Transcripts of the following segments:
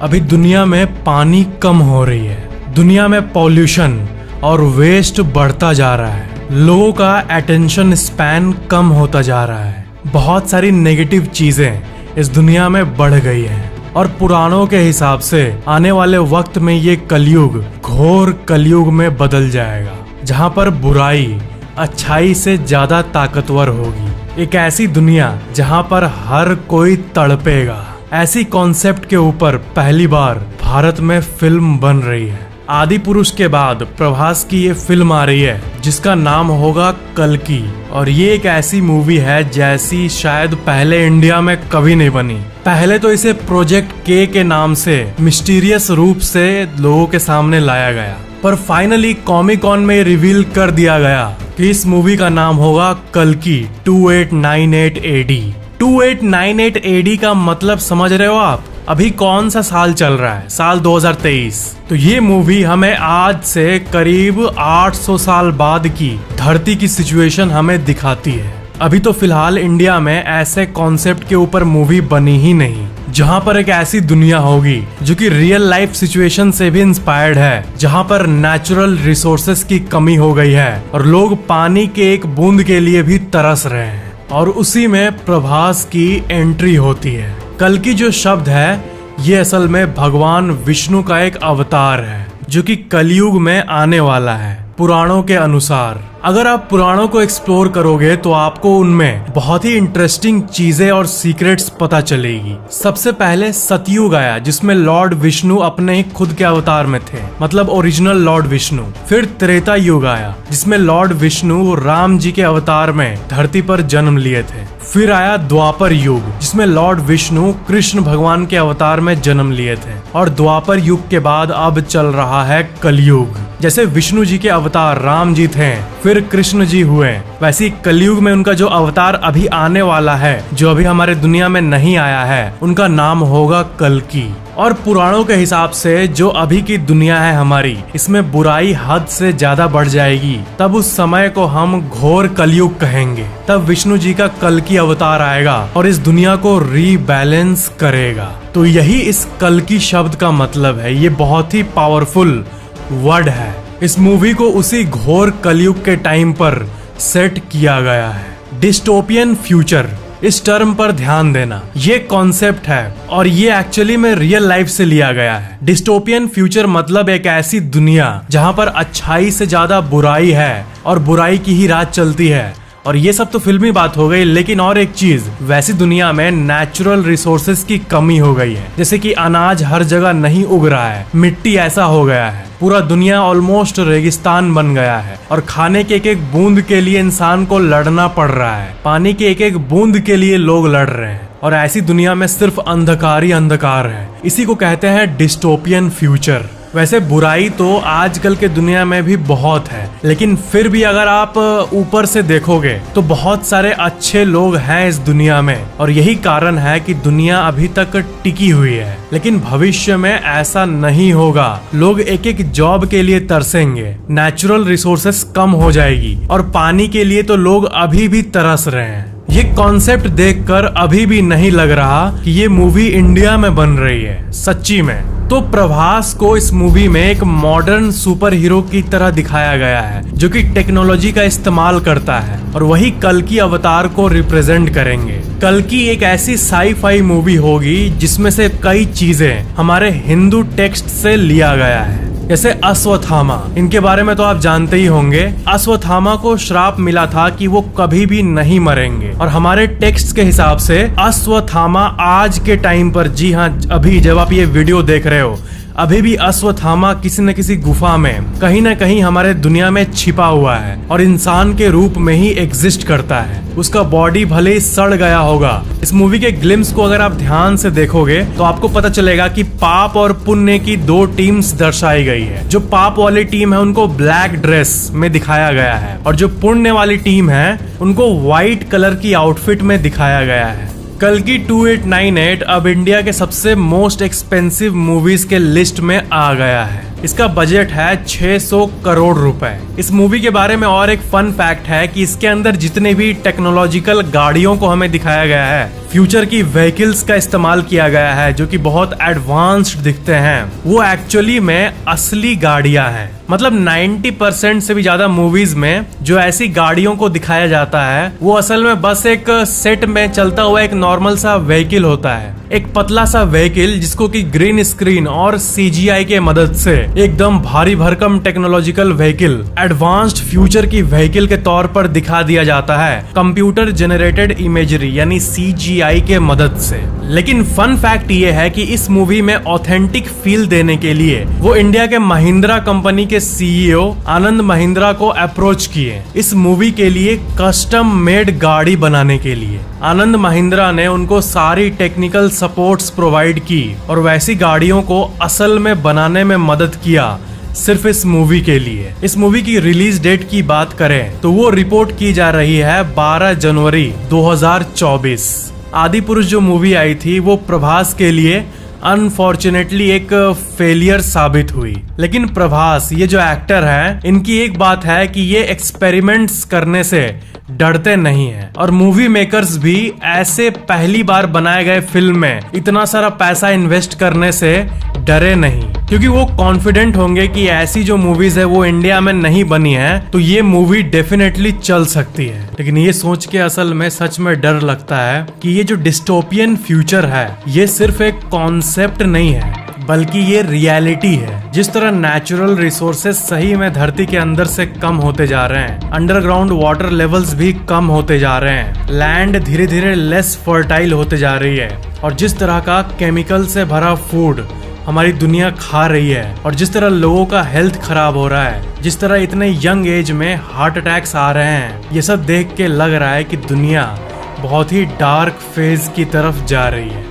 अभी दुनिया में पानी कम हो रही है, दुनिया में पॉल्यूशन और वेस्ट बढ़ता जा रहा है, लोगों का अटेंशन स्पैन कम होता जा रहा है, बहुत सारी नेगेटिव चीजें इस दुनिया में बढ़ गई हैं और पुराणों के हिसाब से आने वाले वक्त में ये कलयुग घोर कलयुग में बदल जाएगा, जहाँ पर बुराई अच्छाई से ज्यादा ताकतवर होगी। एक ऐसी दुनिया जहाँ पर हर कोई तड़पेगा। ऐसी कॉन्सेप्ट के ऊपर पहली बार भारत में फिल्म बन रही है। आदि पुरुष के बाद प्रभास की ये फिल्म आ रही है जिसका नाम होगा कल्कि, और ये एक ऐसी मूवी है जैसी शायद पहले इंडिया में कभी नहीं बनी। पहले तो इसे प्रोजेक्ट के नाम से मिस्टीरियस रूप से लोगों के सामने लाया गया, पर फाइनली कॉमिक कॉन में रिवील कर दिया गया कि इस मूवी का नाम होगा कल्कि 2898 AD। 2898 AD का मतलब समझ रहे हो आप? अभी कौन सा साल चल रहा है? साल 2023। तो ये मूवी हमें आज से करीब 800 साल बाद की धरती की सिचुएशन हमें दिखाती है। अभी तो फिलहाल इंडिया में ऐसे कॉन्सेप्ट के ऊपर मूवी बनी ही नहीं, जहाँ पर एक ऐसी दुनिया होगी जो कि रियल लाइफ सिचुएशन से भी इंस्पायर्ड है, जहाँ पर नेचुरल रिसोर्सेस की कमी हो गई है और लोग पानी के एक बूंद के लिए भी तरस रहे हैं, और उसी में प्रभास की एंट्री होती है। कल्कि जो शब्द है ये असल में भगवान विष्णु का एक अवतार है जो कि कलयुग में आने वाला है। पुराणों के अनुसार अगर आप पुराणों को एक्सप्लोर करोगे तो आपको उनमें बहुत ही इंटरेस्टिंग चीजें और सीक्रेट्स पता चलेगी। सबसे पहले सतयुग आया जिसमें लॉर्ड विष्णु अपने ही खुद के अवतार में थे, मतलब ओरिजिनल लॉर्ड विष्णु। फिर त्रेता युग आया जिसमें लॉर्ड विष्णु राम जी के अवतार में धरती पर जन्म लिए थे। फिर आया द्वापर युग जिसमें लॉर्ड विष्णु कृष्ण भगवान के अवतार में जन्म लिए थे, और द्वापर युग के बाद अब चल रहा है कलयुग। जैसे विष्णु जी के अवतार राम जी थे, फिर कृष्ण जी हुए, वैसे कलयुग में उनका जो अवतार अभी आने वाला है, जो अभी हमारे दुनिया में नहीं आया है, उनका नाम होगा कल्कि। और पुराणों के हिसाब से जो अभी की दुनिया है हमारी, इसमें बुराई हद से ज्यादा बढ़ जाएगी। तब उस समय को हम घोर कलयुग कहेंगे। तब विष्णु जी का कल्कि अवतार आएगा और इस दुनिया को रीबैलेंस करेगा। तो यही इस कल्कि शब्द का मतलब है। ये बहुत ही पावरफुल वर्ड है। इस मूवी को उसी घोर कलयुग के टाइम पर सेट किया गया है। डिस्टोपियन फ्यूचर, इस टर्म पर ध्यान देना, ये कॉन्सेप्ट है और ये एक्चुअली में रियल लाइफ से लिया गया है। डिस्टोपियन फ्यूचर मतलब एक ऐसी दुनिया जहां पर अच्छाई से ज्यादा बुराई है और बुराई की ही राज चलती है। और ये सब तो फिल्मी बात हो गई, लेकिन और एक चीज, वैसी दुनिया में नेचुरल रिसोर्सेज की कमी हो गई है। जैसे कि अनाज हर जगह नहीं उग रहा है, मिट्टी ऐसा हो गया है, पूरा दुनिया ऑलमोस्ट रेगिस्तान बन गया है और खाने के एक एक बूंद के लिए इंसान को लड़ना पड़ रहा है। पानी के एक एक बूंद के लिए लोग लड़ रहे हैं और ऐसी दुनिया में सिर्फ अंधकार ही अंधकार है। इसी को कहते हैं डिस्टोपियन फ्यूचर। वैसे बुराई तो आजकल के दुनिया में भी बहुत है, लेकिन फिर भी अगर आप ऊपर से देखोगे तो बहुत सारे अच्छे लोग हैं इस दुनिया में, और यही कारण है कि दुनिया अभी तक टिकी हुई है। लेकिन भविष्य में ऐसा नहीं होगा। लोग एक एक जॉब के लिए तरसेंगे, नेचुरल रिसोर्सेस कम हो जाएगी और पानी के लिए तो लोग अभी भी तरस रहे हैं। ये कॉन्सेप्ट देखकर अभी भी नहीं लग रहा कि ये मूवी इंडिया में बन रही है सच्ची में। तो प्रभास को इस मूवी में एक मॉडर्न सुपर हीरो की तरह दिखाया गया है जो कि टेक्नोलॉजी का इस्तेमाल करता है, और वही कल्कि अवतार को रिप्रेजेंट करेंगे। कल्कि एक ऐसी साई-फाई मूवी होगी जिसमें से कई चीजें हमारे हिंदू टेक्स्ट से लिया गया है। जैसे अश्वत्थामा, इनके बारे में तो आप जानते ही होंगे। अश्वत्थामा को श्राप मिला था कि वो कभी भी नहीं मरेंगे, और हमारे टेक्स्ट के हिसाब से अश्वत्थामा आज के टाइम पर, जी हाँ, अभी जब आप ये वीडियो देख रहे हो, अभी भी अश्वत्थामा किसी न किसी गुफा में कहीं न कहीं हमारे दुनिया में छिपा हुआ है और इंसान के रूप में ही एग्जिस्ट करता है। उसका बॉडी भले ही सड़ गया होगा। इस मूवी के ग्लिम्स को अगर आप ध्यान से देखोगे तो आपको पता चलेगा कि पाप और पुण्य की दो टीम्स दर्शाई गई है। जो पाप वाली टीम है उनको ब्लैक ड्रेस में दिखाया गया है, और जो पुण्य वाली टीम है उनको व्हाइट कलर की आउटफिट में दिखाया गया है। कल्कि 2898 अब इंडिया के सबसे मोस्ट एक्सपेंसिव मूवीज के लिस्ट में आ गया है। इसका बजट है 600 करोड़ रुपए। इस मूवी के बारे में और एक फन फैक्ट है कि इसके अंदर जितने भी टेक्नोलॉजिकल गाड़ियों को हमें दिखाया गया है फ्यूचर की व्हीकल्स का इस्तेमाल किया गया है जो कि बहुत एडवांस्ड दिखते हैं, वो एक्चुअली में असली गाड़ियां हैं। मतलब 90% से भी ज्यादा मूवीज में जो ऐसी गाड़ियों को दिखाया जाता है वो असल में बस एक सेट में चलता हुआ एक नॉर्मल सा व्हीकल होता है, एक पतला सा व्हीकल जिसको कि ग्रीन स्क्रीन और CGI के मदद से एकदम भारी भरकम टेक्नोलॉजिकल व्हीकल, एडवांस्ड फ्यूचर की व्हीकल के तौर पर दिखा दिया जाता है कंप्यूटर जनरेटेड इमेजरी यानी CGI के मदद से। लेकिन फन फैक्ट ये है कि इस मूवी में ऑथेंटिक फील देने के लिए वो इंडिया के महिंद्रा कंपनी के CEO आनंद महिंद्रा को अप्रोच किए इस मूवी के लिए कस्टम मेड गाड़ी बनाने के लिए। आनंद महिंद्रा ने उनको सारी टेक्निकल सपोर्ट्स प्रोवाइड की और वैसी गाड़ियों को असल में बनाने में मदद किया सिर्फ इस मूवी के लिए। इस मूवी की रिलीज डेट की बात करें तो वो रिपोर्ट की जा रही है 12 जनवरी 2024। आदि पुरुष जो मूवी आई थी वो प्रभास के लिए अनफॉर्चुनेटली एक फेलियर साबित हुई। लेकिन प्रभास ये जो एक्टर है, इनकी एक बात है कि ये एक्सपेरिमेंट्स करने से डरते नहीं हैं और मूवी मेकर्स भी ऐसे पहली बार बनाए गए फिल्म में इतना सारा पैसा इन्वेस्ट करने से डरे नहीं, क्योंकि वो कॉन्फिडेंट होंगे कि ऐसी जो मूवीज है वो इंडिया में नहीं बनी है तो ये मूवी डेफिनेटली चल सकती है। लेकिन ये सोच के असल में सच में डर लगता है कि ये जो डिस्टोपियन फ्यूचर है ये सिर्फ एक कॉन्सेप्ट नहीं है बल्कि ये रियलिटी है। जिस तरह नेचुरल रिसोर्सेस सही में धरती के अंदर से कम होते जा रहे हैं, अंडरग्राउंड वाटर लेवल्स भी कम होते जा रहे हैं, लैंड धीरे धीरे लेस फर्टाइल होते जा रही है और जिस तरह का केमिकल से भरा फूड हमारी दुनिया खा रही है और जिस तरह लोगों का हेल्थ खराब हो रहा है, जिस तरह इतने यंग एज में हार्ट अटैक्स आ रहे हैं, ये सब देख के लग रहा है कि दुनिया बहुत ही डार्क फेज की तरफ जा रही है।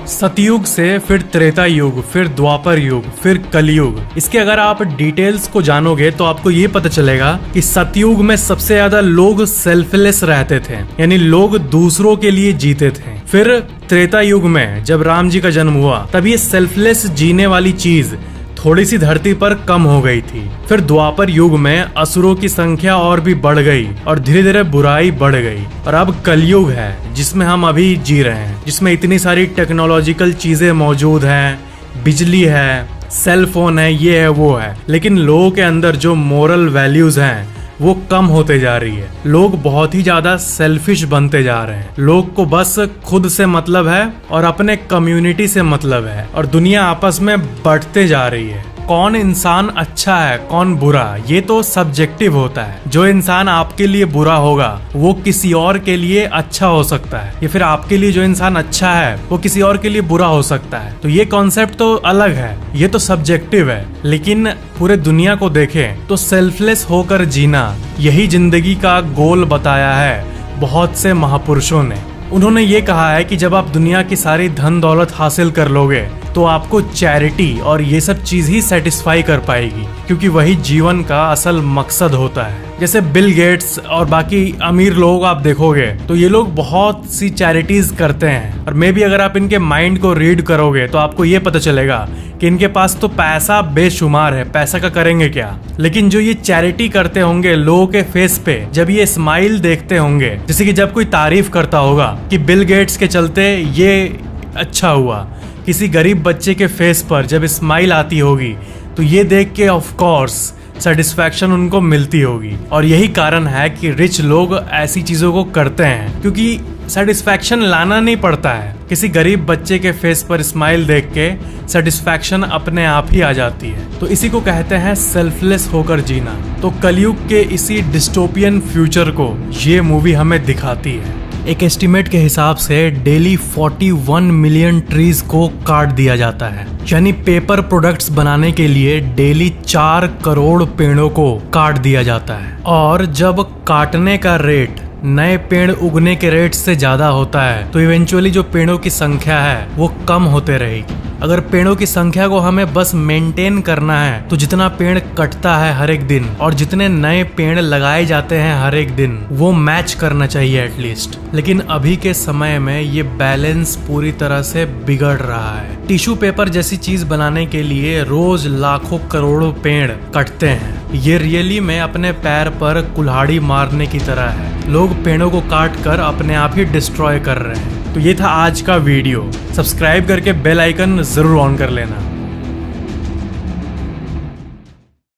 सतयुग से फिर त्रेता युग, फिर द्वापर युग, फिर कलयुग। इसके अगर आप डिटेल्स को जानोगे तो आपको ये पता चलेगा कि सतयुग में सबसे ज्यादा लोग सेल्फलेस रहते थे, यानी लोग दूसरों के लिए जीते थे। फिर त्रेता युग में जब राम जी का जन्म हुआ तब ये सेल्फलेस जीने वाली चीज थोड़ी सी धरती पर कम हो गई थी। फिर द्वापर युग में असुरों की संख्या और भी बढ़ गई और धीरे धीरे बुराई बढ़ गई और अब कलयुग है जिसमें हम अभी जी रहे हैं, जिसमें इतनी सारी टेक्नोलॉजिकल चीजें मौजूद हैं, बिजली है, सेल फोन है, ये है वो है, लेकिन लोगों के अंदर जो मोरल वैल्यूज हैं वो कम होते जा रही है। लोग बहुत ही ज्यादा सेल्फिश बनते जा रहे हैं। लोग को बस खुद से मतलब है और अपने कम्युनिटी से मतलब है और दुनिया आपस में बढ़ते जा रही है। कौन इंसान अच्छा है कौन बुरा ये तो सब्जेक्टिव होता है। जो इंसान आपके लिए बुरा होगा वो किसी और के लिए अच्छा हो सकता है, या फिर आपके लिए जो इंसान अच्छा है वो किसी और के लिए बुरा हो सकता है। तो ये कॉन्सेप्ट तो अलग है, ये तो सब्जेक्टिव है। लेकिन पूरे दुनिया को देखें तो सेल्फलेस होकर जीना यही जिंदगी का गोल बताया है बहुत से महापुरुषों ने। उन्होंने ये कहा है कि जब आप दुनिया की सारी धन दौलत हासिल कर लोगे तो आपको चैरिटी और ये सब चीज ही सेटिस्फाई कर पाएगी, क्योंकि वही जीवन का असल मकसद होता है। जैसे बिल गेट्स और बाकी अमीर लोग आप देखोगे तो ये लोग बहुत सी चैरिटीज करते हैं और मे भी अगर आप इनके माइंड को रीड करोगे तो आपको ये पता चलेगा कि इनके पास तो पैसा बेशुमार है, पैसा का करेंगे क्या। लेकिन जो ये चैरिटी करते होंगे लोगों के फेस पे जब ये स्माइल देखते होंगे, जैसे कि जब कोई तारीफ करता होगा कि बिल गेट्स के चलते ये अच्छा हुआ, किसी गरीब बच्चे के फेस पर जब स्माइल आती होगी तो ये देख के ऑफ कोर्स सेटिस्फैक्शन उनको मिलती होगी। और यही कारण है कि रिच लोग ऐसी चीजों को करते हैं, क्योंकि सेटिस्फैक्शन लाना नहीं पड़ता है। किसी गरीब बच्चे के फेस पर स्माइल देख के सेटिस्फैक्शन अपने आप ही आ जाती है। तो इसी को कहते हैं सेल्फलेस होकर जीना। तो कलयुग के इसी डिस्टोपियन फ्यूचर को ये मूवी हमें दिखाती है। एक एस्टिमेट के हिसाब से डेली 41 मिलियन ट्रीज को काट दिया जाता है, यानी पेपर प्रोडक्ट्स बनाने के लिए डेली 4 करोड़ पेड़ों को काट दिया जाता है। और जब काटने का रेट नए पेड़ उगने के रेट से ज्यादा होता है तो इवेंचुअली जो पेड़ों की संख्या है वो कम होते रहेगी। अगर पेड़ों की संख्या को हमें बस मेंटेन करना है तो जितना पेड़ कटता है हर एक दिन और जितने नए पेड़ लगाए जाते हैं हर एक दिन वो मैच करना चाहिए एटलीस्ट। लेकिन अभी के समय में ये बैलेंस पूरी तरह से बिगड़ रहा है। टिश्यू पेपर जैसी चीज बनाने के लिए रोज लाखों करोड़ों पेड़ कटते हैं। ये रियली में अपने पैर पर कुल्हाड़ी मारने की तरह है। लोग पेड़ों को काट कर अपने आप ही डिस्ट्रॉय कर रहे हैं। तो ये था आज का वीडियो। सब्सक्राइब करके बेल आइकन जरूर ऑन कर लेना।